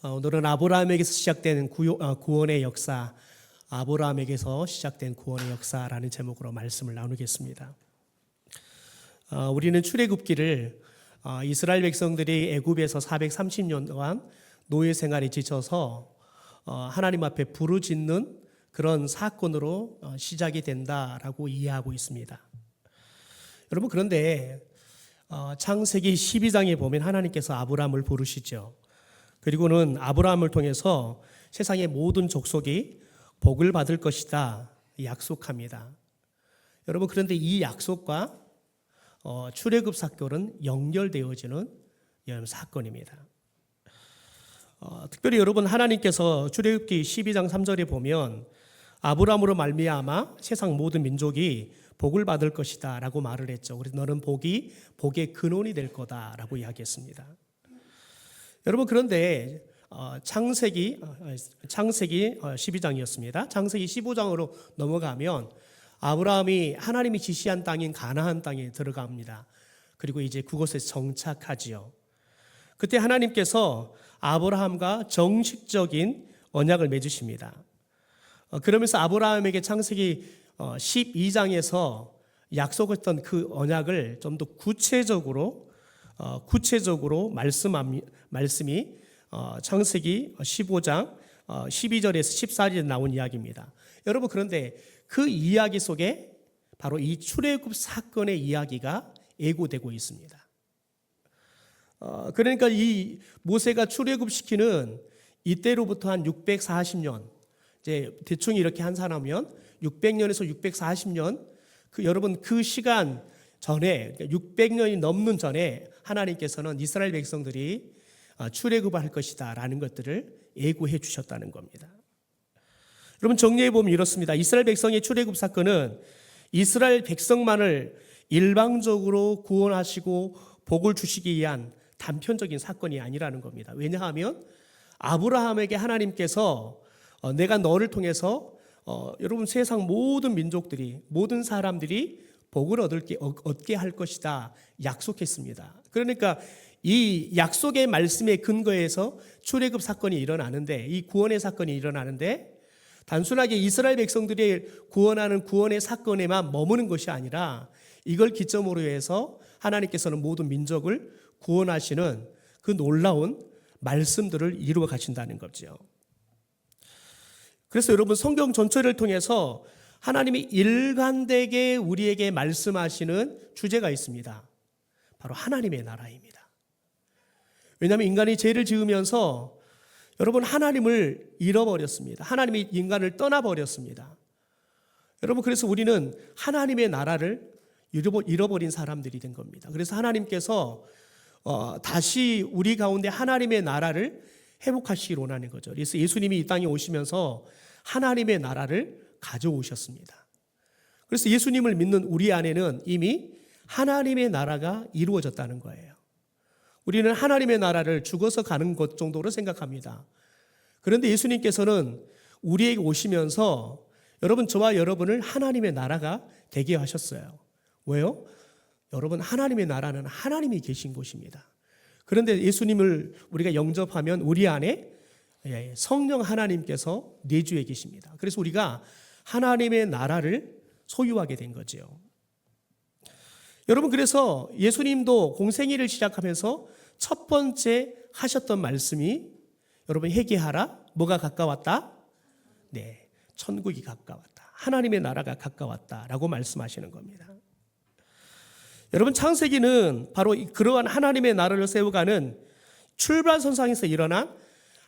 오늘은 아브라함에게서 시작된 구원의 역사, 아브라함에게서 시작된 구원의 역사라는 제목으로 말씀을 나누겠습니다. 우리는 출애굽기를 이스라엘 백성들이 애굽에서 430년 동안 노예 생활에 지쳐서 하나님 앞에 부르짖는 그런 사건으로 시작이 된다라고 이해하고 있습니다. 여러분, 그런데 창세기 12장에 보면 하나님께서 아브라함을 부르시죠. 그리고는 아브라함을 통해서 세상의 모든 족속이 복을 받을 것이다 약속합니다. 여러분, 그런데 이 약속과 출애굽 사건은 연결되어지는 사건입니다. 특별히 여러분, 하나님께서 출애굽기 12장 3절에 보면 아브라함으로 말미암아 세상 모든 민족이 복을 받을 것이다 라고 말을 했죠. 그래서 너는 복의 근원이 될 거다라고 이야기했습니다. 여러분, 그런데 창세기 12장이었습니다. 창세기 15장으로 넘어가면 아브라함이 하나님이 지시한 땅인 가나안 땅에 들어갑니다. 그리고 이제 그곳에 정착하지요. 그때 하나님께서 아브라함과 정식적인 언약을 맺으십니다. 그러면서 아브라함에게 창세기 12장에서 약속했던 그 언약을 좀 더 구체적으로 말씀이 창세기 15장 12절에서 14절에 나온 이야기입니다. 여러분, 그런데 그 이야기 속에 바로 이 출애굽 사건의 이야기가 예고되고 있습니다. 그러니까 이 모세가 출애굽시키는 이때로부터 한 640년, 이제 대충 이렇게 한산하면 600년에서 640년, 여러분 그 시간 전에 600년이 넘는 전에 하나님께서는 이스라엘 백성들이 출애굽을 할 것이다 라는 것들을 예고해 주셨다는 겁니다. 여러분, 정리해 보면 이렇습니다. 이스라엘 백성의 출애굽 사건은 이스라엘 백성만을 일방적으로 구원하시고 복을 주시기 위한 단편적인 사건이 아니라는 겁니다. 왜냐하면 아브라함에게 하나님께서 내가 너를 통해서 여러분 세상 모든 민족들이, 모든 사람들이 복을 얻게 할 것이다 약속했습니다. 그러니까 이 약속의 말씀에 근거해서 출애굽 사건이 일어나는데, 이 구원의 사건이 일어나는데 단순하게 이스라엘 백성들이 구원하는 구원의 사건에만 머무는 것이 아니라 이걸 기점으로 해서 하나님께서는 모든 민족을 구원하시는 그 놀라운 말씀들을 이루어 가신다는 거죠. 그래서 여러분, 성경 전체를 통해서 하나님이 일관되게 우리에게 말씀하시는 주제가 있습니다. 바로 하나님의 나라입니다. 왜냐하면 인간이 죄를 지으면서 여러분 하나님을 잃어버렸습니다. 하나님이 인간을 떠나버렸습니다. 여러분, 그래서 우리는 하나님의 나라를 잃어버린 사람들이 된 겁니다. 그래서 하나님께서 다시 우리 가운데 하나님의 나라를 회복하시기를 원하는 거죠. 그래서 예수님이 이 땅에 오시면서 하나님의 나라를 가져오셨습니다. 그래서 예수님을 믿는 우리 안에는 이미 하나님의 나라가 이루어졌다는 거예요. 우리는 하나님의 나라를 죽어서 가는 것 정도로 생각합니다. 그런데 예수님께서는 우리에게 오시면서 여러분, 저와 여러분을 하나님의 나라가 되게 하셨어요. 왜요? 여러분, 하나님의 나라는 하나님이 계신 곳입니다. 그런데 예수님을 우리가 영접하면 우리 안에 성령 하나님께서 내주해 계십니다. 그래서 우리가 하나님의 나라를 소유하게 된 거죠. 여러분, 그래서 예수님도 공생애를 시작하면서 첫 번째 하셨던 말씀이 여러분, 회개하라. 뭐가 가까웠다? 네, 천국이 가까웠다. 하나님의 나라가 가까웠다라고 말씀하시는 겁니다. 여러분, 창세기는 바로 그러한 하나님의 나라를 세워가는 출발선상에서 일어난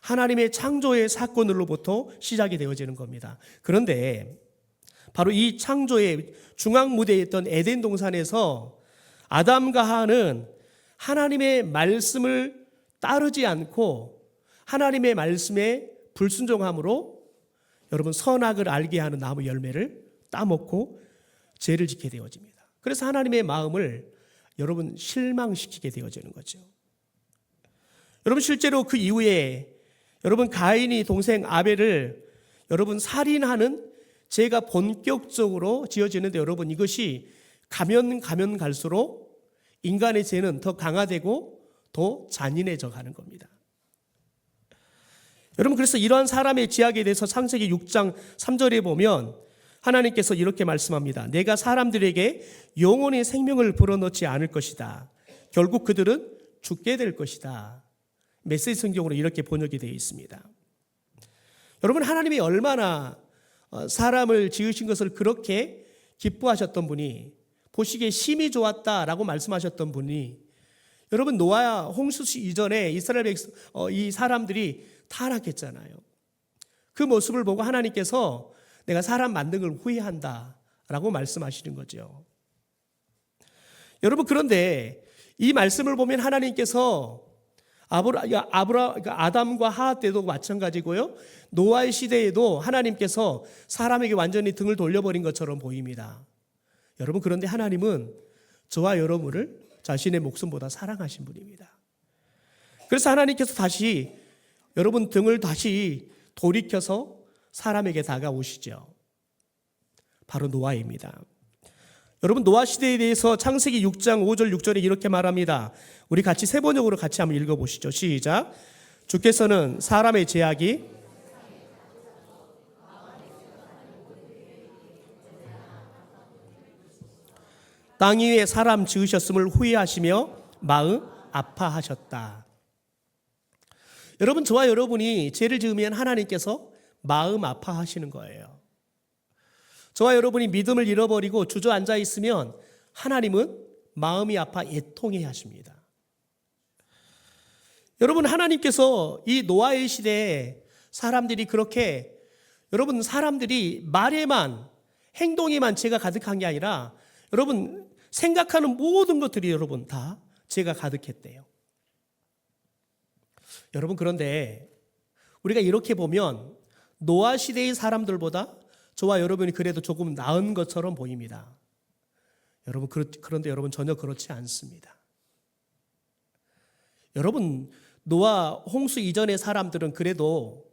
하나님의 창조의 사건으로부터 시작이 되어지는 겁니다. 그런데 바로 이 창조의 중앙무대에 있던 에덴 동산에서 아담과 하와는 하나님의 말씀을 따르지 않고 하나님의 말씀에 불순종함으로 여러분 선악을 알게 하는 나무 열매를 따먹고 죄를 짓게 되어집니다. 그래서 하나님의 마음을 여러분 실망시키게 되어지는 거죠. 여러분, 실제로 그 이후에 여러분 가인이 동생 아벨을 여러분 살인하는 죄가 본격적으로 지어지는데 여러분, 이것이 가면 갈수록 인간의 죄는 더 강화되고 더 잔인해져 가는 겁니다. 여러분, 그래서 이러한 사람의 지약에 대해서 창세기 6장 3절에 보면 하나님께서 이렇게 말씀합니다. 내가 사람들에게 영원히 생명을 불어넣지 않을 것이다. 결국 그들은 죽게 될 것이다. 메시지 성경으로 이렇게 번역이 되어 있습니다. 여러분, 하나님이 얼마나 사람을 지으신 것을 그렇게 기뻐하셨던 분이, 보시기에 심히 좋았다라고 말씀하셨던 분이, 여러분, 노아 홍수 이전에 이스라엘 이 사람들이 타락했잖아요. 그 모습을 보고 하나님께서 내가 사람 만든 걸 후회한다라고 말씀하시는 거죠. 여러분, 그런데 이 말씀을 보면 하나님께서 아담과 하와 때도 마찬가지고요, 노아의 시대에도 하나님께서 사람에게 완전히 등을 돌려버린 것처럼 보입니다. 여러분, 그런데 하나님은 저와 여러분을 자신의 목숨보다 사랑하신 분입니다. 그래서 하나님께서 다시 여러분 등을 다시 돌이켜서 사람에게 다가오시죠. 바로 노아입니다. 여러분, 노아 시대에 대해서 창세기 6장 5절 6절에 이렇게 말합니다. 우리 같이 세 번역으로 같이 한번 읽어보시죠. 시작. 주께서는 사람의 제약이 땅 위에 사람 지으셨음을 후회하시며 마음 아파하셨다. 여러분, 저와 여러분이 죄를 지으면 하나님께서 마음 아파하시는 거예요. 저와 여러분이 믿음을 잃어버리고 주저앉아 있으면 하나님은 마음이 아파 애통해 하십니다. 여러분, 하나님께서 이 노아의 시대에 사람들이 그렇게, 여러분, 사람들이 말에만, 행동에만 죄가 가득한 게 아니라 여러분 생각하는 모든 것들이 여러분 다 죄가 가득했대요. 여러분, 그런데 우리가 이렇게 보면 노아 시대의 사람들보다 저와 여러분이 그래도 조금 나은 것처럼 보입니다. 여러분, 그런데 여러분 전혀 그렇지 않습니다. 여러분, 노아 홍수 이전의 사람들은 그래도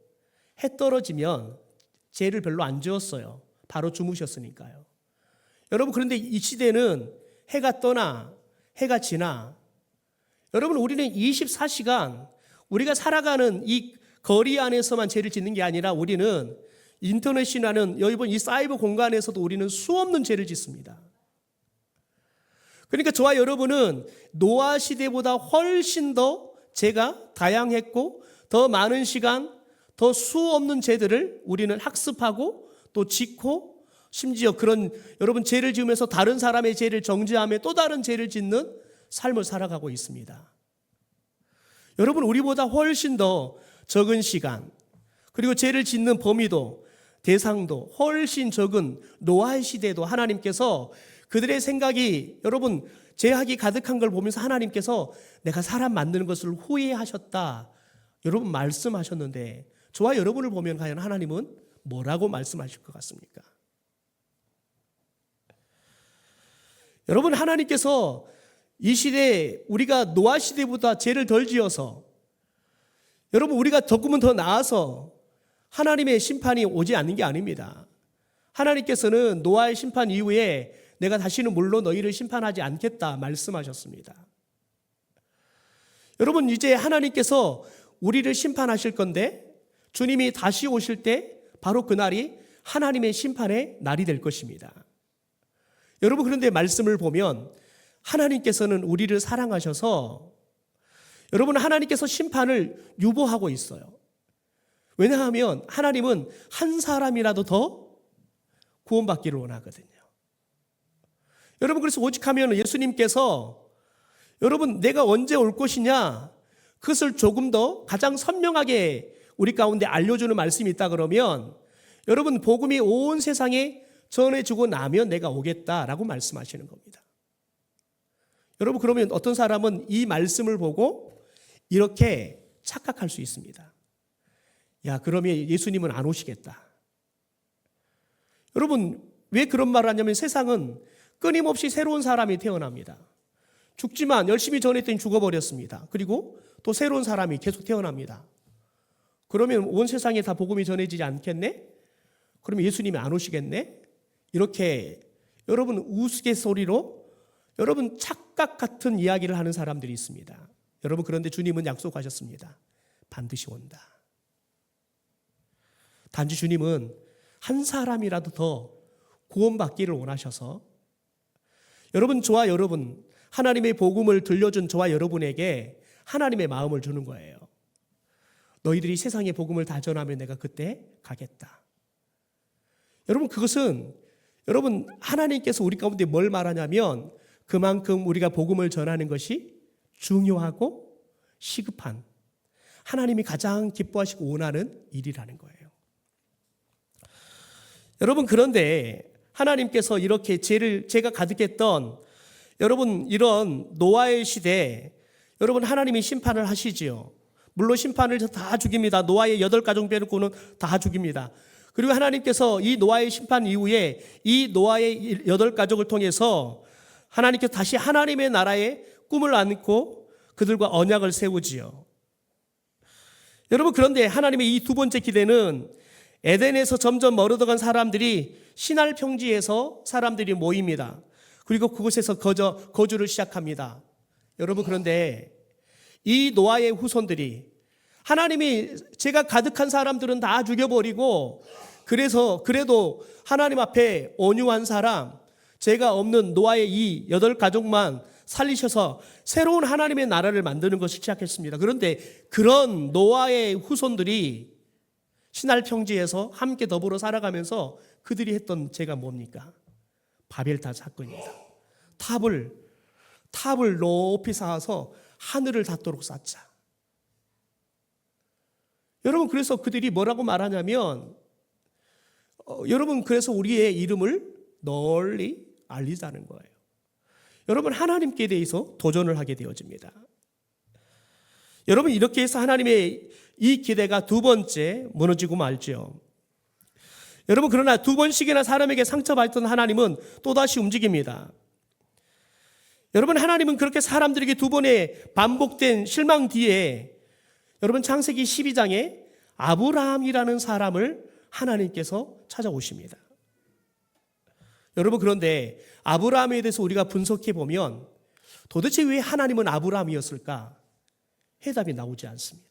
해 떨어지면 죄를 별로 안 지었어요. 바로 주무셨으니까요. 여러분, 그런데 이 시대는 해가 떠나 해가 지나, 여러분, 우리는 24시간 우리가 살아가는 이 거리 안에서만 죄를 짓는 게 아니라 우리는 인터넷이라는 여러분 이 사이버 공간에서도 우리는 수없는 죄를 짓습니다. 그러니까 저와 여러분은 노아 시대보다 훨씬 더 죄가 다양했고 더 많은 시간, 더 수없는 죄들을 우리는 학습하고 또 짓고, 심지어 그런 여러분 죄를 지으면서 다른 사람의 죄를 정죄하며 또 다른 죄를 짓는 삶을 살아가고 있습니다. 여러분, 우리보다 훨씬 더 적은 시간, 그리고 죄를 짓는 범위도 대상도 훨씬 적은 노아의 시대에도 하나님께서 그들의 생각이, 여러분, 죄악이 가득한 걸 보면서 하나님께서 내가 사람 만드는 것을 후회하셨다, 여러분 말씀하셨는데, 저와 여러분을 보면 과연 하나님은 뭐라고 말씀하실 것 같습니까? 여러분, 하나님께서 이 시대에 우리가 노아 시대보다 죄를 덜 지어서, 여러분, 우리가 조금은 더 나아서 하나님의 심판이 오지 않는 게 아닙니다. 하나님께서는 노아의 심판 이후에 내가 다시는 물로 너희를 심판하지 않겠다 말씀하셨습니다. 여러분, 이제 하나님께서 우리를 심판하실 건데, 주님이 다시 오실 때 바로 그날이 하나님의 심판의 날이 될 것입니다. 여러분, 그런데 말씀을 보면 하나님께서는 우리를 사랑하셔서, 여러분, 하나님께서 심판을 유보하고 있어요. 왜냐하면 하나님은 한 사람이라도 더 구원받기를 원하거든요. 여러분, 그래서 오직하면 예수님께서, 여러분, 내가 언제 올 것이냐, 그것을 조금 더 가장 선명하게 우리 가운데 알려주는 말씀이 있다 그러면, 여러분, 복음이 온 세상에 전해주고 나면 내가 오겠다라고 말씀하시는 겁니다. 여러분, 그러면 어떤 사람은 이 말씀을 보고 이렇게 착각할 수 있습니다. 야, 그러면 예수님은 안 오시겠다. 여러분, 왜 그런 말을 하냐면 세상은 끊임없이 새로운 사람이 태어납니다. 죽지만 열심히 전했더니 죽어버렸습니다. 그리고 또 새로운 사람이 계속 태어납니다. 그러면 온 세상에 다 복음이 전해지지 않겠네? 그러면 예수님이 안 오시겠네? 이렇게 여러분 우스갯소리로 여러분 착각 같은 이야기를 하는 사람들이 있습니다. 여러분, 그런데 주님은 약속하셨습니다. 반드시 온다. 단지 주님은 한 사람이라도 더 구원받기를 원하셔서 저와 여러분, 하나님의 복음을 들려준 저와 여러분에게 하나님의 마음을 주는 거예요. 너희들이 세상의 복음을 다 전하면 내가 그때 가겠다. 그것은 하나님께서 우리 가운데 뭘 말하냐면 그만큼 우리가 복음을 전하는 것이 중요하고 시급한, 하나님이 가장 기뻐하시고 원하는 일이라는 거예요. 그런데 하나님께서 이렇게 제가 가득했던 이런 노아의 시대에 하나님이 심판을 하시지요. 물론 심판을 다 죽입니다. 노아의 8가족 빼놓고는 다 죽입니다. 그리고 하나님께서 이 노아의 심판 이후에 이 노아의 8가족을 통해서 하나님께서 다시 하나님의 나라의 꿈을 안고 그들과 언약을 세우지요. 그런데 하나님의 이 두 번째 기대는 에덴에서 점점 멀어져간 사람들이 시날 평지에서 사람들이 모입니다. 그리고 그곳에서 거주를 시작합니다. 그런데 이 노아의 후손들이 하나님이 제가 가득한 사람들은 다 죽여버리고 그래도 하나님 앞에 온유한 사람, 제가 없는 노아의 이 8가족만 살리셔서 새로운 하나님의 나라를 만드는 것을 시작했습니다. 그런데 그런 노아의 후손들이 시날 평지에서 함께 더불어 살아가면서 그들이 했던 죄가 뭡니까? 바벨탑 사건입니다. 탑을 높이 쌓아서 하늘을 닿도록 쌓자. 그래서 그들이 뭐라고 말하냐면 그래서 우리의 이름을 널리 알리자는 거예요. 하나님께 대해서 도전을 하게 되어집니다. 이렇게 해서 하나님의 이 기대가 두 번째 무너지고 말죠. 그러나 두 번씩이나 사람에게 상처받았던 하나님은 또다시 움직입니다. 하나님은 그렇게 사람들에게 두 번의 반복된 실망 뒤에 창세기 12장에 아브라함이라는 사람을 하나님께서 찾아오십니다. 그런데 아브라함에 대해서 우리가 분석해 보면 도대체 왜 하나님은 아브라함이었을까? 해답이 나오지 않습니다.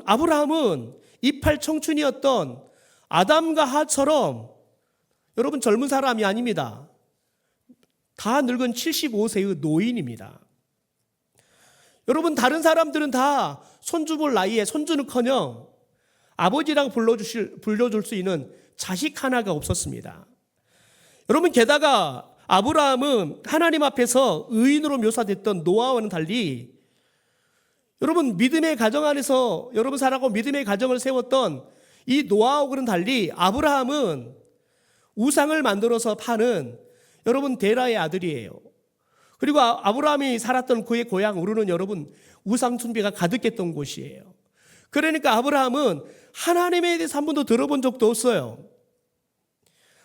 아브라함은 이팔 청춘이었던 아담과 하처럼 젊은 사람이 아닙니다. 다 늙은 75세의 노인입니다. 다른 사람들은 다 손주 볼 나이에 손주는커녕 아버지라고 불러줄 수 있는 자식 하나가 없었습니다. 게다가 아브라함은 하나님 앞에서 의인으로 묘사됐던 노아와는 달리 믿음의 가정 안에서 살아가고 믿음의 가정을 세웠던 이 노아하고는 달리 아브라함은 우상을 만들어서 파는 데라의 아들이에요. 그리고 아브라함이 살았던 그의 고향 우르는 우상 숭배가 가득했던 곳이에요. 그러니까 아브라함은 하나님에 대해서 한 번도 들어본 적도 없어요.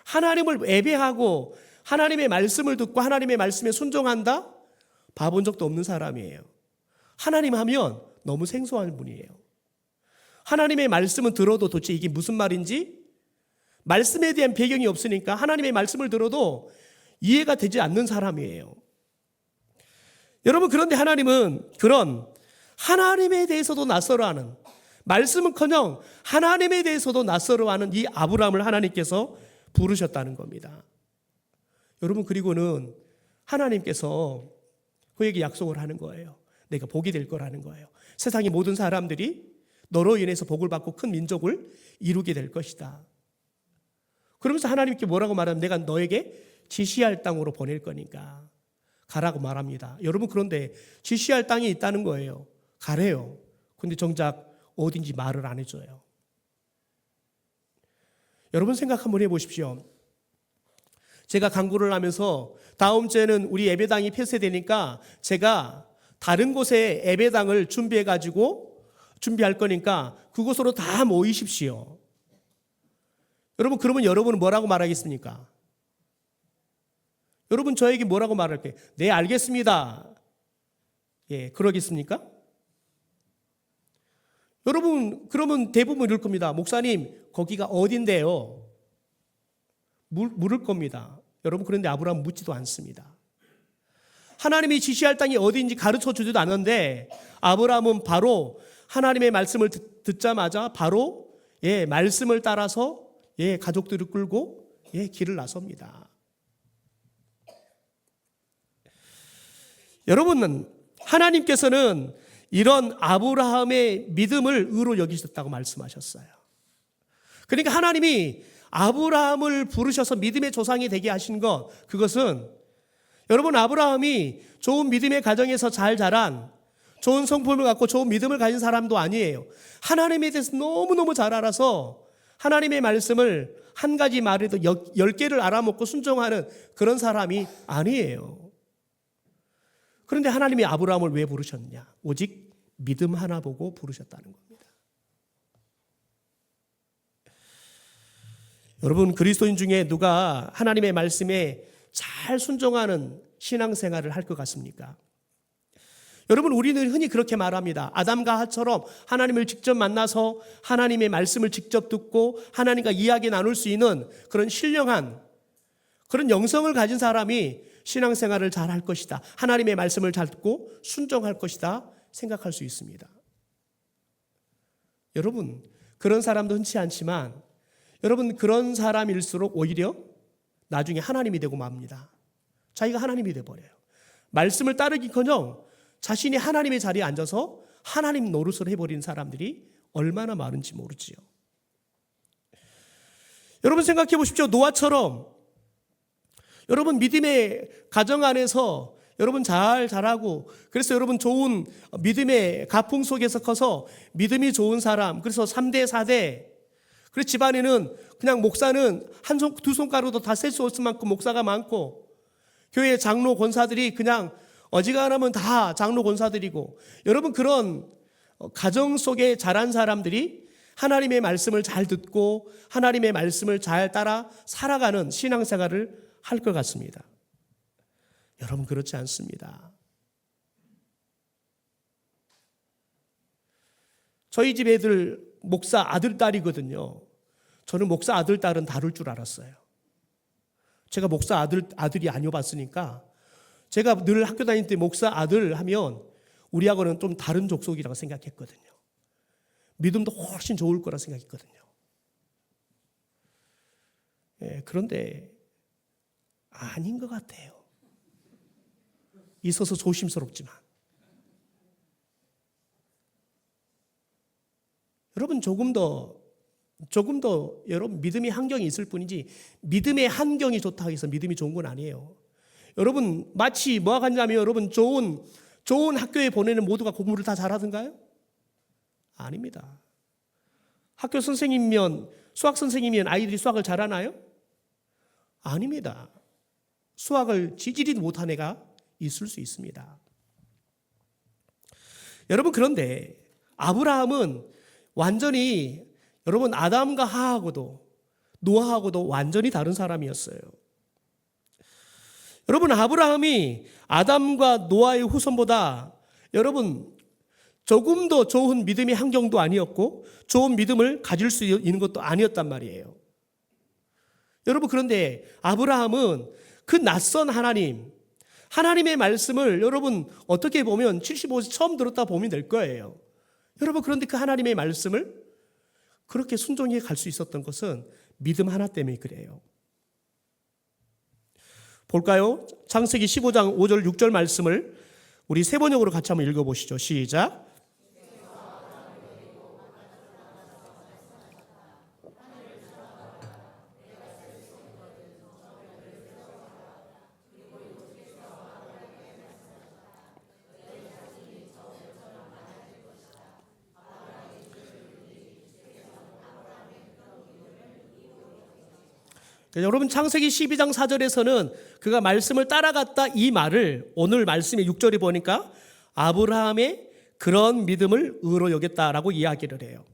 하나님을 예배하고 하나님의 말씀을 듣고 하나님의 말씀에 순종한다? 봐본 적도 없는 사람이에요. 하나님 하면 너무 생소한 분이에요. 하나님의 말씀은 들어도 도대체 이게 무슨 말인지 말씀에 대한 배경이 없으니까 하나님의 말씀을 들어도 이해가 되지 않는 사람이에요. 그런데 하나님은 그런 하나님에 대해서도 낯설어하는, 말씀은커녕 하나님에 대해서도 낯설어하는 이 아브라함을 하나님께서 부르셨다는 겁니다. 그리고는 하나님께서 그에게 약속을 하는 거예요. 내가 복이 될 거라는 거예요. 세상의 모든 사람들이 너로 인해서 복을 받고 큰 민족을 이루게 될 것이다. 그러면서 하나님께 뭐라고 말하면 내가 너에게 지시할 땅으로 보낼 거니까 가라고 말합니다. 그런데 지시할 땅이 있다는 거예요. 가래요. 근데 정작 어딘지 말을 안 해줘요. 여러분 생각 한번 해보십시오. 제가 강구를 하면서 다음 주에는 우리 예배당이 폐쇄되니까 제가 다른 곳에 예배당을 준비할 거니까 그곳으로 다 모이십시오. 그러면 여러분은 뭐라고 말하겠습니까? 여러분 저에게 뭐라고 말할까요? 네, 알겠습니다. 예, 그러겠습니까? 여러분 그러면 대부분 이럴 겁니다. 목사님 거기가 어딘데요? 물을 겁니다. 여러분 그런데 아브라함은 묻지도 않습니다. 하나님이 지시할 땅이 어디인지 가르쳐 주지도 않는데 아브라함은 바로 하나님의 말씀을 듣자마자 바로 말씀을 따라서 가족들을 끌고 길을 나섭니다. 여러분, 하나님께서는 이런 아브라함의 믿음을 의로 여기셨다고 말씀하셨어요. 그러니까 하나님이 아브라함을 부르셔서 믿음의 조상이 되게 하신 것, 그것은 여러분, 아브라함이 좋은 믿음의 가정에서 잘 자란 좋은 성품을 갖고 좋은 믿음을 가진 사람도 아니에요. 하나님에 대해서 너무너무 잘 알아서 하나님의 말씀을 한 가지 말에도 10개를 알아먹고 순종하는 그런 사람이 아니에요. 그런데 하나님이 아브라함을 왜 부르셨냐? 오직 믿음 하나 보고 부르셨다는 겁니다. 여러분, 그리스도인 중에 누가 하나님의 말씀에 잘 순종하는 신앙생활을 할 것 같습니까? 여러분, 우리는 흔히 그렇게 말합니다. 아담과 하처럼 하나님을 직접 만나서 하나님의 말씀을 직접 듣고 하나님과 이야기 나눌 수 있는 그런 신령한 그런 영성을 가진 사람이 신앙생활을 잘 할 것이다. 하나님의 말씀을 잘 듣고 순종할 것이다 생각할 수 있습니다. 여러분, 그런 사람도 흔치 않지만 여러분, 그런 사람일수록 오히려 나중에 하나님이 되고 맙니다. 자기가 하나님이 되어버려요. 말씀을 따르기커녕 자신이 하나님의 자리에 앉아서 하나님 노릇을 해버린 사람들이 얼마나 많은지 모르지요. 여러분, 생각해 보십시오. 노아처럼 여러분, 믿음의 가정 안에서 여러분 잘 자라고, 그래서 여러분 좋은 믿음의 가풍 속에서 커서 믿음이 좋은 사람, 그래서 3대 4대, 그래서 집안에는 그냥 목사는 두 손가락도 다 셀 수 없을 만큼 목사가 많고, 교회 장로 권사들이 그냥 어지간하면 다 장로 권사들이고, 여러분 그런 가정 속에 자란 사람들이 하나님의 말씀을 잘 듣고 하나님의 말씀을 잘 따라 살아가는 신앙생활을 할 것 같습니다. 여러분, 그렇지 않습니다. 저희 집 애들 목사 아들, 딸이거든요. 저는 목사 아들, 딸은 다를 줄 알았어요. 제가 목사 아들이 아니어봤으니까 제가 늘 학교 다닐 때 목사 아들 하면 우리하고는 좀 다른 족속이라고 생각했거든요. 믿음도 훨씬 좋을 거라 생각했거든요. 그런데 아닌 것 같아요. 있어서 조심스럽지만. 여러분, 조금 더 여러분 믿음의 환경이 있을 뿐이지 믿음의 환경이 좋다고 해서 믿음이 좋은 건 아니에요. 여러분, 마치 뭐가 같냐면 여러분 좋은 학교에 보내는 모두가 공부를 다 잘하던가요? 아닙니다. 학교 선생님이면, 수학 선생님이면 아이들이 수학을 잘하나요? 아닙니다. 수학을 지지리 못한 애가 있을 수 있습니다. 여러분, 그런데 아브라함은 완전히 여러분 아담과 하하고도 노아하고도 완전히 다른 사람이었어요. 여러분, 아브라함이 아담과 노아의 후손보다 여러분 조금 더 좋은 믿음의 환경도 아니었고 좋은 믿음을 가질 수 있는 것도 아니었단 말이에요. 여러분, 그런데 아브라함은 그 낯선 하나님의 말씀을 여러분 어떻게 보면 75세 처음 들었다 보면 될 거예요. 여러분, 그런데 그 하나님의 말씀을 그렇게 순종해 갈 수 있었던 것은 믿음 하나 때문에 그래요. 볼까요? 창세기 15장 5절 6절 말씀을 우리 세 번역으로 같이 한번 읽어보시죠. 시작. 여러분, 창세기 12장 4절에서는 그가 말씀을 따라갔다 이 말을 오늘 말씀의 6절에 보니까 아브라함의 그런 믿음을 의로 여겼다라고 이야기를 해요.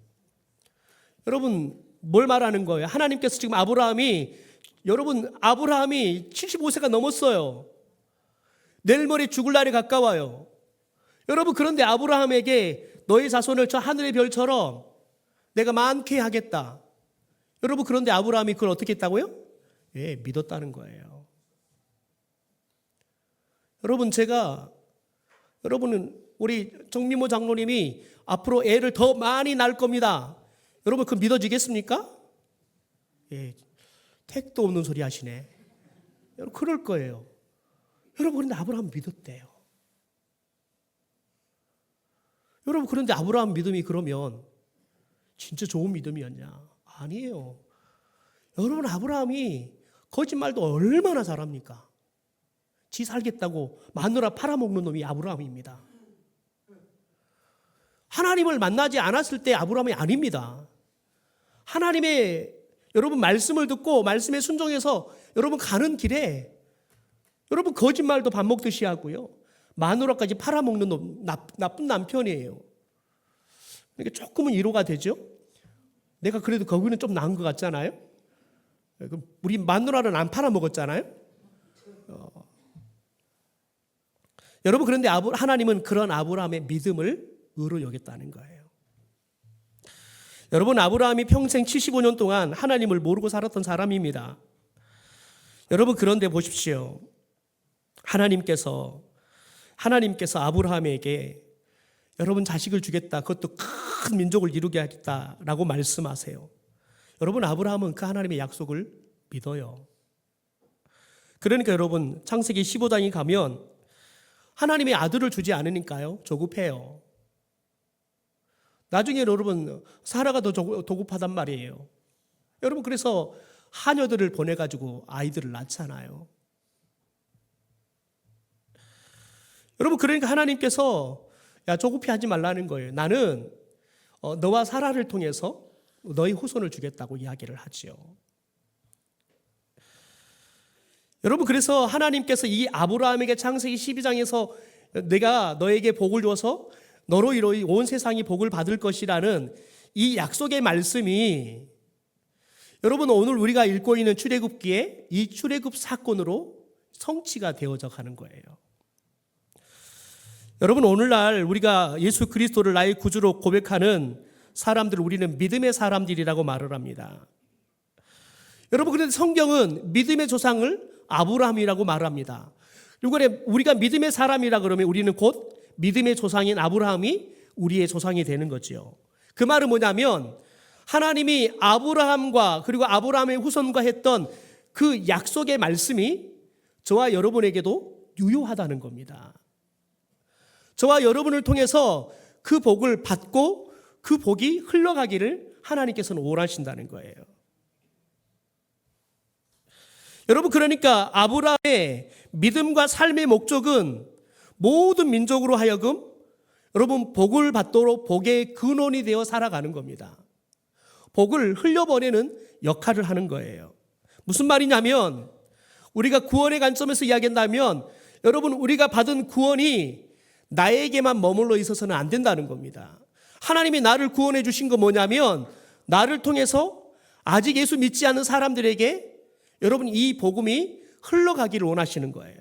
여러분, 뭘 말하는 거예요? 하나님께서 지금 아브라함이 75세가 넘었어요. 내일 모레 죽을 날이 가까워요. 여러분, 그런데 아브라함에게 너의 자손을 저 하늘의 별처럼 내가 많게 하겠다. 여러분, 그런데 아브라함이 그걸 어떻게 했다고요? 믿었다는 거예요. 여러분은 우리 정미모 장로님이 앞으로 애를 더 많이 낳을 겁니다. 여러분 그 믿어지겠습니까? 예, 택도 없는 소리 하시네. 여러분 그럴 거예요. 여러분 그런데 아브라함 믿었대요. 여러분 그런데 아브라함 믿음이 그러면 진짜 좋은 믿음이었냐? 아니에요. 여러분 아브라함이 거짓말도 얼마나 잘합니까? 지 살겠다고 마누라 팔아먹는 놈이 아브라함입니다. 하나님을 만나지 않았을 때 아브라함이 아닙니다. 하나님의 여러분 말씀을 듣고 말씀에 순종해서 여러분 가는 길에 여러분 거짓말도 밥 먹듯이 하고요. 마누라까지 팔아먹는 놈, 나쁜 남편이에요. 그러니까 조금은 위로가 되죠. 내가 그래도 거기는 좀 나은 것 같잖아요. 우리 마누라는 안 팔아먹었잖아요. 여러분 그런데 하나님은 그런 아브라함의 믿음을 의로 여겼다는 거예요. 여러분 아브라함이 평생 75년 동안 하나님을 모르고 살았던 사람입니다. 여러분 그런데 보십시오. 하나님께서 아브라함에게 여러분 자식을 주겠다. 그것도 큰 민족을 이루게 하겠다라고 말씀하세요. 여러분 아브라함은 그 하나님의 약속을 믿어요. 그러니까 여러분 창세기 15장에 가면 하나님의 아들을 주지 않으니까요. 조급해요. 나중에 여러분 사라가 더 도급하단 말이에요. 여러분 그래서 하녀들을 보내가지고 아이들을 낳잖아요. 여러분 그러니까 하나님께서 야 조급히 하지 말라는 거예요. 나는 너와 사라를 통해서 너의 후손을 주겠다고 이야기를 하지요. 여러분 그래서 하나님께서 이 아브라함에게 창세기 12장에서 내가 너에게 복을 줘서 너로 이로이 온 세상이 복을 받을 것이라는 이 약속의 말씀이 여러분 오늘 우리가 읽고 있는 출애굽기에 이 출애굽 사건으로 성취가 되어져 가는 거예요. 여러분 오늘날 우리가 예수 그리스도를 나의 구주로 고백하는 사람들 우리는 믿음의 사람들이라고 말을 합니다. 여러분 그런데 성경은 믿음의 조상을 아브라함이라고 말합니다. 이번에 우리가 믿음의 사람이라 그러면 우리는 곧 믿음의 조상인 아브라함이 우리의 조상이 되는 거지요. 그 말은 뭐냐면 하나님이 아브라함과 그리고 아브라함의 후손과 했던 그 약속의 말씀이 저와 여러분에게도 유효하다는 겁니다. 저와 여러분을 통해서 그 복을 받고 그 복이 흘러가기를 하나님께서는 원하신다는 거예요. 여러분 그러니까 아브라함의 믿음과 삶의 목적은 모든 민족으로 하여금 여러분 복을 받도록 복의 근원이 되어 살아가는 겁니다. 복을 흘려보내는 역할을 하는 거예요. 무슨 말이냐면 우리가 구원의 관점에서 이야기한다면 여러분 우리가 받은 구원이 나에게만 머물러 있어서는 안 된다는 겁니다. 하나님이 나를 구원해 주신 건 뭐냐면 나를 통해서 아직 예수 믿지 않는 사람들에게 여러분 이 복음이 흘러가기를 원하시는 거예요.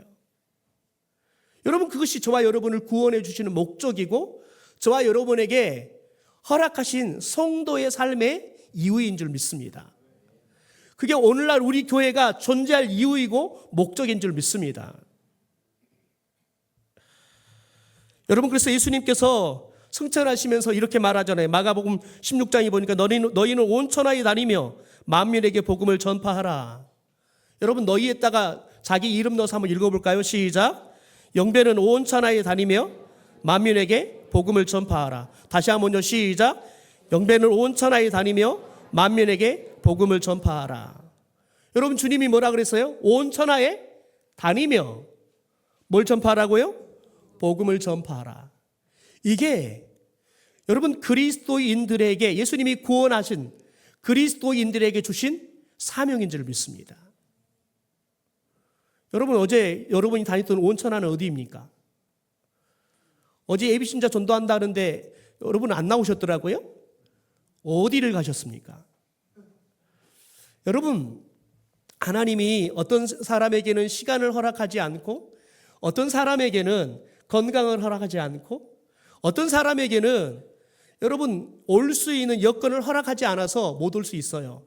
여러분 그것이 저와 여러분을 구원해 주시는 목적이고 저와 여러분에게 허락하신 성도의 삶의 이유인 줄 믿습니다. 그게 오늘날 우리 교회가 존재할 이유이고 목적인 줄 믿습니다. 여러분 그래서 예수님께서 승천하시면서 이렇게 말하잖아요. 마가복음 16장에 보니까 너희는 온 천하에 다니며 만민에게 복음을 전파하라. 여러분 너희에다가 자기 이름 넣어서 한번 읽어볼까요? 시작. 영배는 온 천하에 다니며 만민에게 복음을 전파하라. 다시 한번요. 시작. 영배는 온 천하에 다니며 만민에게 복음을 전파하라. 여러분 주님이 뭐라 그랬어요? 온 천하에 다니며 뭘 전파하라고요? 복음을 전파하라. 이게 여러분 그리스도인들에게 예수님이 구원하신 그리스도인들에게 주신 사명인 줄 믿습니다. 여러분 어제 여러분이 다녔던 온천하는 어디입니까? 어제 예비신자 전도한다는데 여러분 안 나오셨더라고요? 어디를 가셨습니까? 여러분 하나님이 어떤 사람에게는 시간을 허락하지 않고 어떤 사람에게는 건강을 허락하지 않고 어떤 사람에게는 여러분 올 수 있는 여건을 허락하지 않아서 못 올 수 있어요.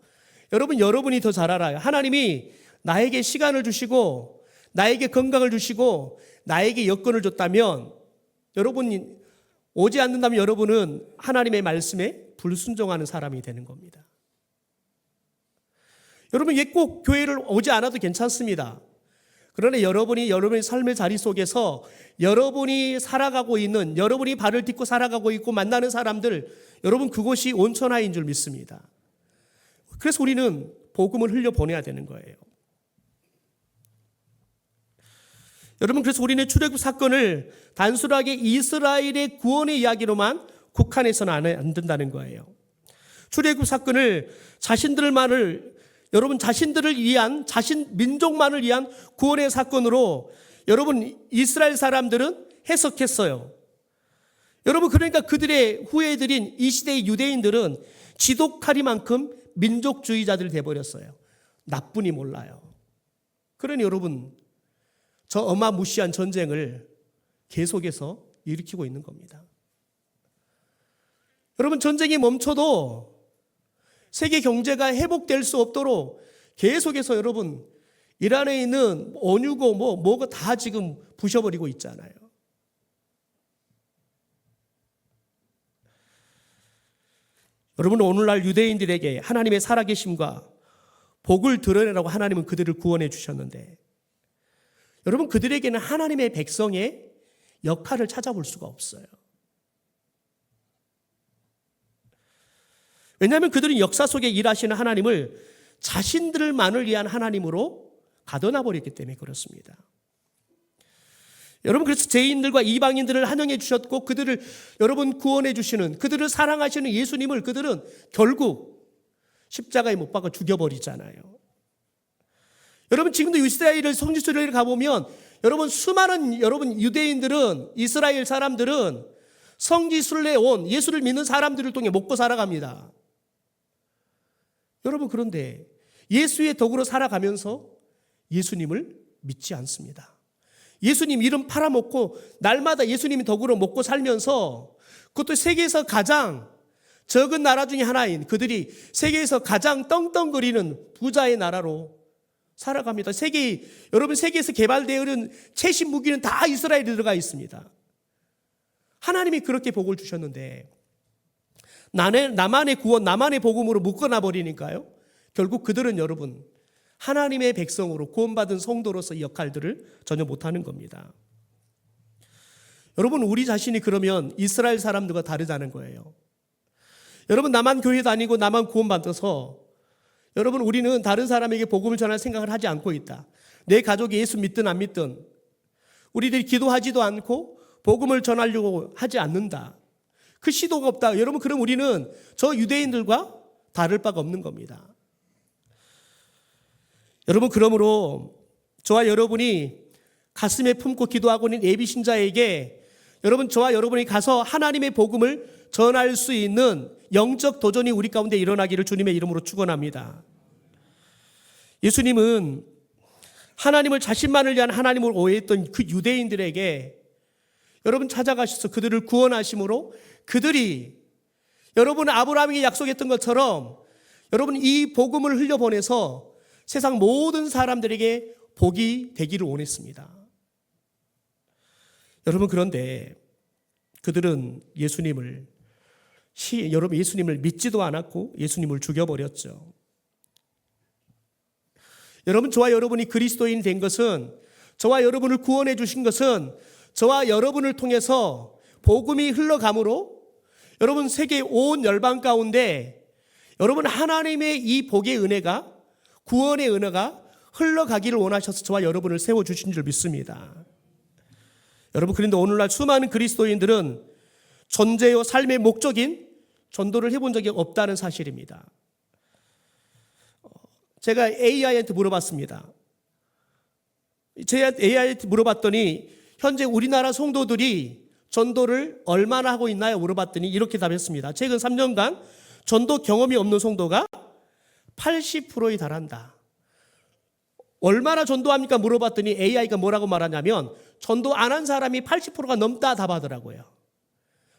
여러분이 더 잘 알아요. 하나님이 나에게 시간을 주시고 나에게 건강을 주시고 나에게 여건을 줬다면 여러분이 오지 않는다면 여러분은 하나님의 말씀에 불순종하는 사람이 되는 겁니다. 여러분, 꼭 교회를 오지 않아도 괜찮습니다. 그러나 여러분의 삶의 자리 속에서 여러분이 살아가고 있는, 여러분이 발을 딛고 살아가고 있고 만나는 사람들, 여러분 그곳이 온천하인 줄 믿습니다. 그래서 우리는 복음을 흘려보내야 되는 거예요. 여러분, 그래서 우리는 출애굽 사건을 단순하게 이스라엘의 구원의 이야기로만 국한해서는 안 된다는 거예요. 출애굽 사건을 자신들을 위한, 민족만을 위한 구원의 사건으로 여러분 이스라엘 사람들은 해석했어요. 여러분, 그러니까 그들의 후예들인 이 시대의 유대인들은 지독하리만큼 민족주의자들이 되어버렸어요. 나뿐이 몰라요. 그러니 여러분, 저 어마무시한 전쟁을 계속해서 일으키고 있는 겁니다. 여러분, 전쟁이 멈춰도 세계 경제가 회복될 수 없도록 계속해서 여러분 이란에 있는 원유고 뭐가 다 지금 부셔버리고 있잖아요. 여러분, 오늘날 유대인들에게 하나님의 살아계심과 복을 드러내라고 하나님은 그들을 구원해 주셨는데, 여러분 그들에게는 하나님의 백성의 역할을 찾아볼 수가 없어요. 왜냐하면 그들은 역사 속에 일하시는 하나님을 자신들만을 위한 하나님으로 가둬놔 버렸기 때문에 그렇습니다. 여러분, 그래서 죄인들과 이방인들을 환영해 주셨고 그들을 여러분 구원해 주시는, 그들을 사랑하시는 예수님을 그들은 결국 십자가에 못 박아 죽여버리잖아요. 여러분, 지금도 이스라엘 성지순례를 가보면 여러분 수많은 유대인들은, 이스라엘 사람들은 성지순례에 온 예수를 믿는 사람들을 통해 먹고 살아갑니다. 여러분, 그런데 예수의 덕으로 살아가면서 예수님을 믿지 않습니다. 예수님 이름 팔아먹고 날마다 예수님 덕으로 먹고 살면서, 그것도 세계에서 가장 적은 나라 중에 하나인, 그들이 세계에서 가장 떵떵거리는 부자의 나라로 살아갑니다. 여러분 세계에서 개발되어 있는 최신 무기는 다 이스라엘에 들어가 있습니다. 하나님이 그렇게 복을 주셨는데 나만의 구원, 나만의 복음으로 묶어놔 버리니까요, 결국 그들은 여러분 하나님의 백성으로 구원받은 성도로서 이 역할들을 전혀 못하는 겁니다. 여러분, 우리 자신이 그러면 이스라엘 사람들과 다르다는 거예요. 여러분, 나만 교회 다니고 나만 구원받아서 여러분 우리는 다른 사람에게 복음을 전할 생각을 하지 않고 있다. 내 가족이 예수 믿든 안 믿든 우리들이 기도하지도 않고 복음을 전하려고 하지 않는다. 그 시도가 없다. 여러분, 그럼 우리는 저 유대인들과 다를 바가 없는 겁니다. 여러분, 그러므로 저와 여러분이 가슴에 품고 기도하고 있는 예비 신자에게 여러분, 저와 여러분이 가서 하나님의 복음을 전할 수 있는 영적 도전이 우리 가운데 일어나기를 주님의 이름으로 축원합니다. 예수님은 하나님을 자신만을 위한 하나님으로 오해했던 그 유대인들에게 여러분 찾아가셔서 그들을 구원하심으로 그들이 여러분 아브라함에게 약속했던 것처럼 여러분 이 복음을 흘려보내서 세상 모든 사람들에게 복이 되기를 원했습니다. 여러분, 그런데 그들은 예수님을 믿지도 않았고 예수님을 죽여버렸죠. 여러분, 저와 여러분이 그리스도인이 된 것은, 저와 여러분을 구원해 주신 것은 저와 여러분을 통해서 복음이 흘러감으로 여러분 세계 온 열방 가운데 여러분 하나님의 이 복의 은혜가, 구원의 은혜가 흘러가기를 원하셔서 저와 여러분을 세워주신 줄 믿습니다. 여러분, 그런데 오늘날 수많은 그리스도인들은 존재요 삶의 목적인 전도를 해본 적이 없다는 사실입니다. 제가 AI한테 물어봤습니다. 제가 AI한테 물어봤더니 현재 우리나라 성도들이 전도를 얼마나 하고 있나요? 물어봤더니 이렇게 답했습니다. 최근 3년간 전도 경험이 없는 성도가 80%에 달한다. 얼마나 전도합니까? 물어봤더니 AI가 뭐라고 말하냐면 전도 안 한 사람이 80%가 넘다 답하더라고요.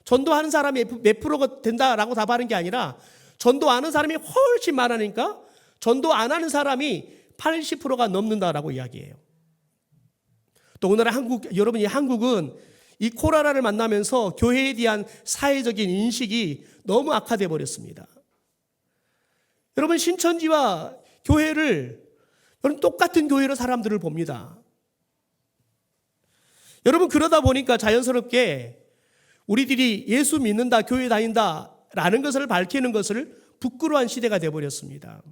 전도하는 사람이 몇 프로가 된다라고 답하는 게 아니라 전도 안 하는 사람이 훨씬 많으니까 전도 안 하는 사람이 80%가 넘는다라고 이야기해요. 또 오늘날 한국은 이 코라라를 만나면서 교회에 대한 사회적인 인식이 너무 악화되어 버렸습니다. 여러분, 신천지와 교회를 여러분 똑같은 교회로 사람들을 봅니다. 여러분, 그러다 보니까 자연스럽게 우리들이 예수 믿는다, 교회 다닌다 라는 것을 밝히는 것을 부끄러워한 시대가 되어버렸습니다.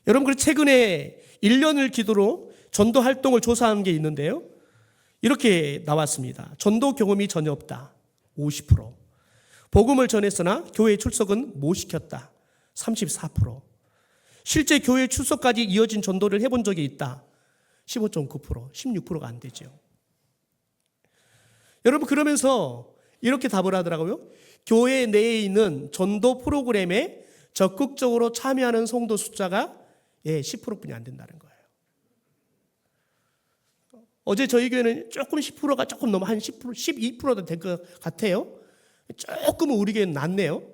여러분, 그래서 최근에 1년을 기도로 전도 활동을 조사한 게 있는데요. 이렇게 나왔습니다. 전도 경험이 전혀 없다. 50%. 복음을 전했으나 교회 출석은 못 시켰다. 34%. 실제 교회 출석까지 이어진 전도를 해본 적이 있다. 15.9%. 16%가 안 되죠. 여러분, 그러면서 이렇게 답을 하더라고요. 교회 내에 있는 전도 프로그램에 적극적으로 참여하는 성도 숫자가 10%뿐이 안 된다는 거예요. 어제 저희 교회는 조금 10%가 조금 넘어 한 10%, 12%도 될 것 같아요. 조금은 우리 교회는 낮네요.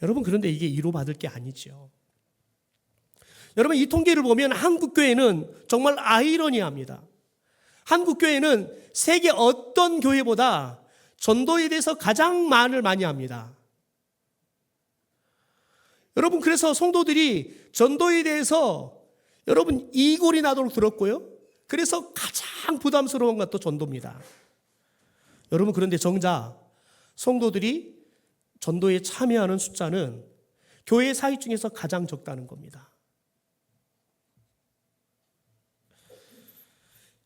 여러분, 그런데 이게 위로받을 게 아니죠. 여러분, 이 통계를 보면 한국 교회는 정말 아이러니합니다. 한국 교회는 세계 어떤 교회보다 전도에 대해서 가장 말을 많이 합니다. 여러분, 그래서 성도들이 전도에 대해서 여러분 이골이 나도록 들었고요. 그래서 가장 부담스러운 것도 전도입니다. 여러분, 그런데 정작 성도들이 전도에 참여하는 숫자는 교회 사회 중에서 가장 적다는 겁니다.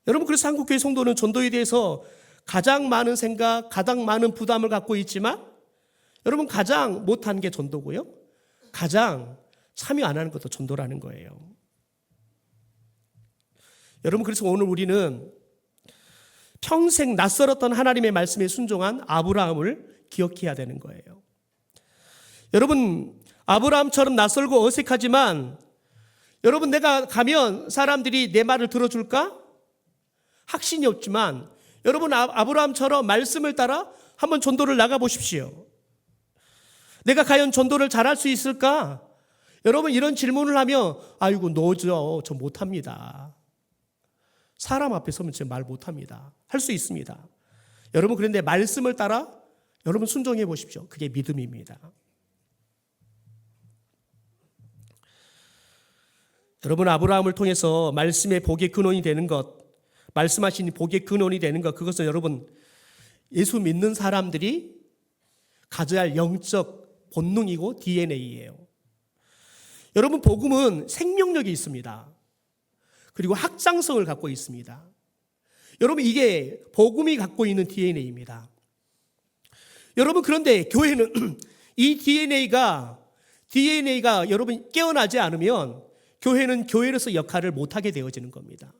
여러분, 그래서 한국교회 성도는 전도에 대해서 가장 많은 생각, 가장 많은 부담을 갖고 있지만 여러분, 가장 못한 게 전도고요. 가장 참여 안 하는 것도 전도라는 거예요. 여러분, 그래서 오늘 우리는 평생 낯설었던 하나님의 말씀에 순종한 아브라함을 기억해야 되는 거예요. 여러분, 아브라함처럼 낯설고 어색하지만 여러분, 내가 가면 사람들이 내 말을 들어줄까? 확신이 없지만 여러분, 아브라함처럼 말씀을 따라 한번 전도를 나가보십시오. 내가 과연 전도를 잘할 수 있을까? 여러분, 이런 질문을 하면 아이고, 너죠, 저 못합니다. 사람 앞에 서면 제가 말 못합니다. 할 수 있습니다. 여러분, 그런데 말씀을 따라 여러분 순종해 보십시오. 그게 믿음입니다. 여러분, 아브라함을 통해서 말씀의 복의 근원이 되는 것, 말씀하신 복의 근원이 되는 것, 그것은 여러분 예수 믿는 사람들이 가져야 할 영적 본능이고 DNA예요. 여러분, 복음은 생명력이 있습니다. 그리고 확장성을 갖고 있습니다. 여러분, 이게 복음이 갖고 있는 DNA입니다. 여러분, 그런데 교회는 이 DNA가 여러분 깨어나지 않으면 교회는 교회로서 역할을 못하게 되어지는 겁니다.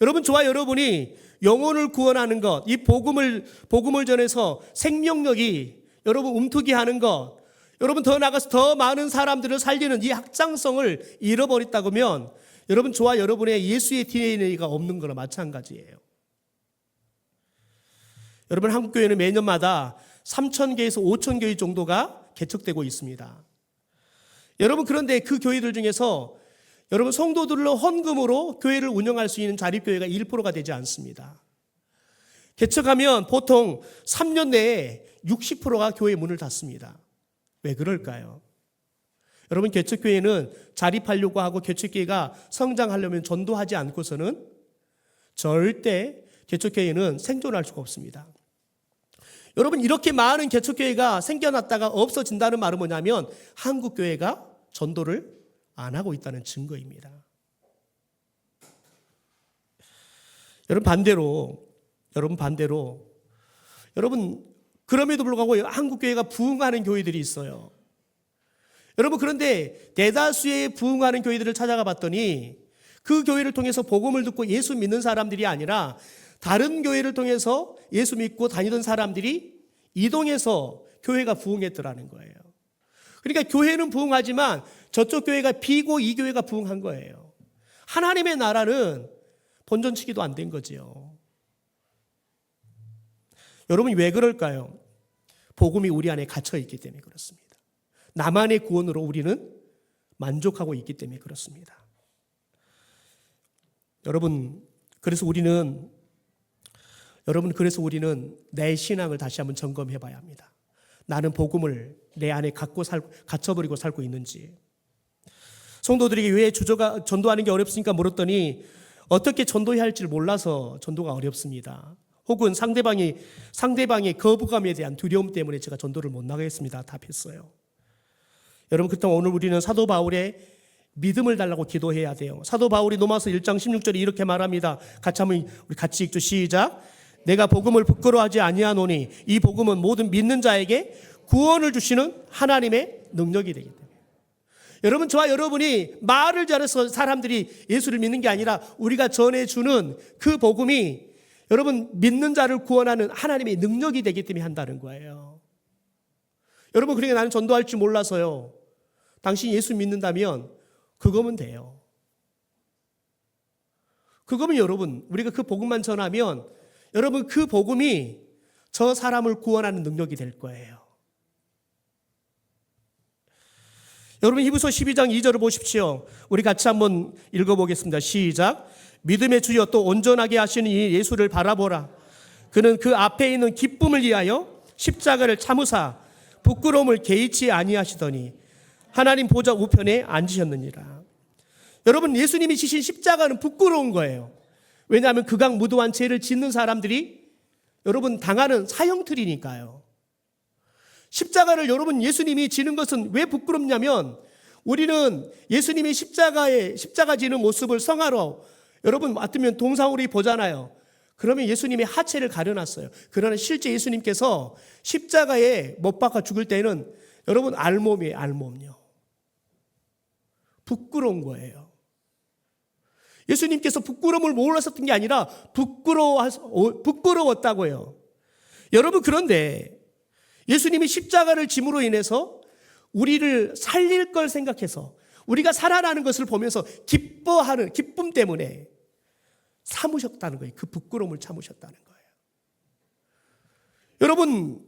여러분, 저와 여러분이 영혼을 구원하는 것, 이 복음을 전해서 생명력이 여러분 움트게 하는 것, 여러분 더 나아가서 더 많은 사람들을 살리는 이 확장성을 잃어버렸다면 여러분, 저와 여러분의 예수의 DNA가 없는 거나 마찬가지예요. 여러분, 한국교회는 매년마다 3,000개에서 5,000개 정도가 개척되고 있습니다. 여러분, 그런데 그 교회들 중에서 여러분 성도들로 헌금으로 교회를 운영할 수 있는 자립교회가 1%가 되지 않습니다. 개척하면 보통 3년 내에 60%가 교회 문을 닫습니다. 왜 그럴까요? 여러분, 개척교회는 자립하려고 하고 개척교회가 성장하려면 전도하지 않고서는 절대 개척교회는 생존할 수가 없습니다. 여러분, 이렇게 많은 개척교회가 생겨났다가 없어진다는 말은 뭐냐면 한국교회가 전도를 안 하고 있다는 증거입니다. 여러분, 반대로 그럼에도 불구하고 한국교회가 부흥하는 교회들이 있어요. 여러분, 그런데 대다수의 부흥하는 교회들을 찾아가 봤더니 그 교회를 통해서 복음을 듣고 예수 믿는 사람들이 아니라 다른 교회를 통해서 예수 믿고 다니던 사람들이 이동해서 교회가 부흥했더라는 거예요. 그러니까 교회는 부흥하지만 저쪽 교회가 비고 이 교회가 부흥한 거예요. 하나님의 나라는 본전치기도 안 된 거지요. 여러분, 왜 그럴까요? 복음이 우리 안에 갇혀 있기 때문에 그렇습니다. 나만의 구원으로 우리는 만족하고 있기 때문에 그렇습니다. 여러분, 그래서 우리는 내 신앙을 다시 한번 점검해 봐야 합니다. 나는 복음을 내 안에 갇혀버리고 살고 있는지. 성도들에게 왜 전도하는 게 어렵습니까? 물었더니 어떻게 전도해야 할지를 몰라서 전도가 어렵습니다. 혹은 상대방의 거부감에 대한 두려움 때문에 제가 전도를 못 나가겠습니다. 답했어요. 여러분, 그렇다면 오늘 우리는 사도 바울의 믿음을 달라고 기도해야 돼요. 사도 바울이 로마서 1장 16절에 이렇게 말합니다. 우리 같이 읽죠. 시작. 내가 복음을 부끄러워하지 아니하노니 이 복음은 모든 믿는 자에게 구원을 주시는 하나님의 능력이 되기 때문에. 여러분, 저와 여러분이 말을 잘해서 사람들이 예수를 믿는 게 아니라 우리가 전해주는 그 복음이 여러분 믿는 자를 구원하는 하나님의 능력이 되기 때문에 한다는 거예요. 여러분, 그러니까 나는 전도할 줄 몰라서요. 당신이 예수 믿는다면 그거면 돼요. 그거면 여러분, 우리가 그 복음만 전하면 여러분 그 복음이 저 사람을 구원하는 능력이 될 거예요. 여러분, 히브리서 12장 2절을 보십시오. 우리 같이 한번 읽어보겠습니다. 시작. 믿음의 주여 또 온전하게 하시는 이 예수를 바라보라. 그는 그 앞에 있는 기쁨을 위하여 십자가를 참으사 부끄러움을 개의치 아니하시더니 하나님 보좌 우편에 앉으셨느니라. 여러분, 예수님이 지신 십자가는 부끄러운 거예요. 왜냐하면 극악무도한 죄를 짓는 사람들이 여러분 당하는 사형틀이니까요. 십자가를 여러분 예수님이 지는 것은 왜 부끄럽냐면 우리는 예수님이 십자가 지는 모습을 성화로 여러분 맡으면 동상으로 보잖아요. 그러면 예수님의 하체를 가려놨어요. 그러나 실제 예수님께서 십자가에 못 박아 죽을 때는 여러분 알몸이에요. 알몸요. 부끄러운 거예요. 예수님께서 부끄러움을 몰랐었던 게 아니라 부끄러웠다고요. 여러분, 그런데 예수님이 십자가를 짐으로 인해서 우리를 살릴 걸 생각해서 우리가 살아나는 것을 보면서 기뻐하는 기쁨 때문에 참으셨다는 거예요. 그 부끄러움을 참으셨다는 거예요. 여러분,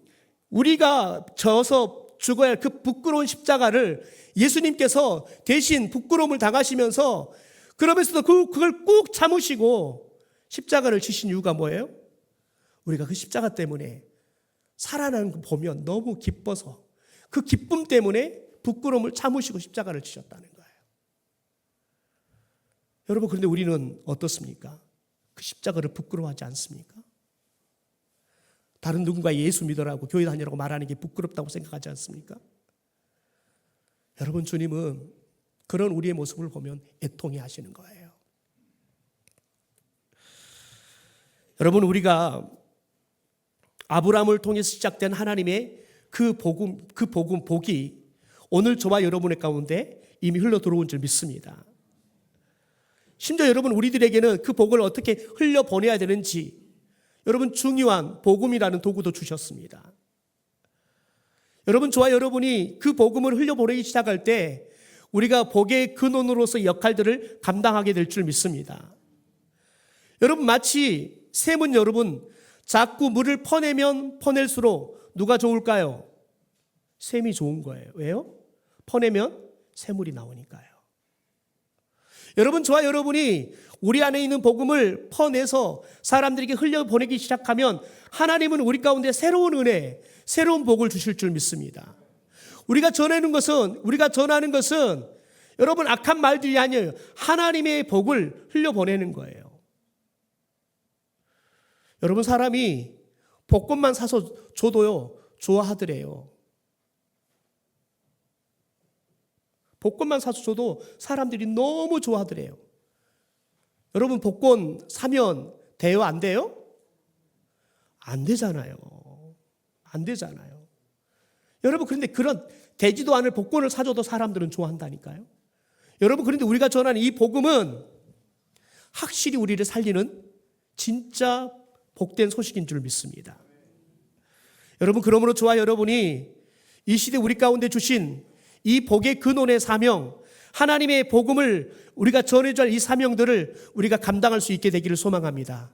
우리가 져서 죽어야 할 그 부끄러운 십자가를 예수님께서 대신 부끄러움을 당하시면서 그러면서도 그걸 꾹 참으시고 십자가를 지신 이유가 뭐예요? 우리가 그 십자가 때문에 살아나는 거 보면 너무 기뻐서 그 기쁨 때문에 부끄러움을 참으시고 십자가를 지셨다는 거예요. 여러분, 그런데 우리는 어떻습니까? 그 십자가를 부끄러워하지 않습니까? 다른 누군가 예수 믿으라고 교회 다니라고 말하는 게 부끄럽다고 생각하지 않습니까? 여러분, 주님은 그런 우리의 모습을 보면 애통해 하시는 거예요. 여러분, 우리가 아브라함을 통해서 시작된 하나님의 그 복이 오늘 저와 여러분의 가운데 이미 흘러 들어온 줄 믿습니다. 심지어 여러분, 우리들에게는 그 복을 어떻게 흘려 보내야 되는지 여러분 중요한 복음이라는 도구도 주셨습니다. 여러분, 저와 여러분이 그 복음을 흘려 보내기 시작할 때 우리가 복의 근원으로서 역할들을 감당하게 될 줄 믿습니다. 여러분, 마치 샘은 여러분 자꾸 물을 퍼내면 퍼낼수록 누가 좋을까요? 샘이 좋은 거예요. 왜요? 퍼내면 샘물이 나오니까요. 여러분, 저와 여러분이 우리 안에 있는 복음을 퍼내서 사람들에게 흘려보내기 시작하면 하나님은 우리 가운데 새로운 은혜, 새로운 복을 주실 줄 믿습니다. 우리가 전하는 것은 여러분 악한 말들이 아니에요. 하나님의 복을 흘려보내는 거예요. 여러분, 사람이 복권만 사서 줘도요 좋아하더래요. 복권만 사서 줘도 사람들이 너무 좋아하더래요. 여러분, 복권 사면 돼요? 안 돼요? 안 되잖아요. 안 되잖아요. 여러분, 그런데 그런 되지도 않을 복권을 사줘도 사람들은 좋아한다니까요. 여러분, 그런데 우리가 전하는 이 복음은 확실히 우리를 살리는 진짜 복된 소식인 줄 믿습니다. 여러분, 그러므로 저와 여러분이 이 시대 우리 가운데 주신 이 복의 근원의 사명, 하나님의 복음을 우리가 전해줄 이 사명들을 우리가 감당할 수 있게 되기를 소망합니다.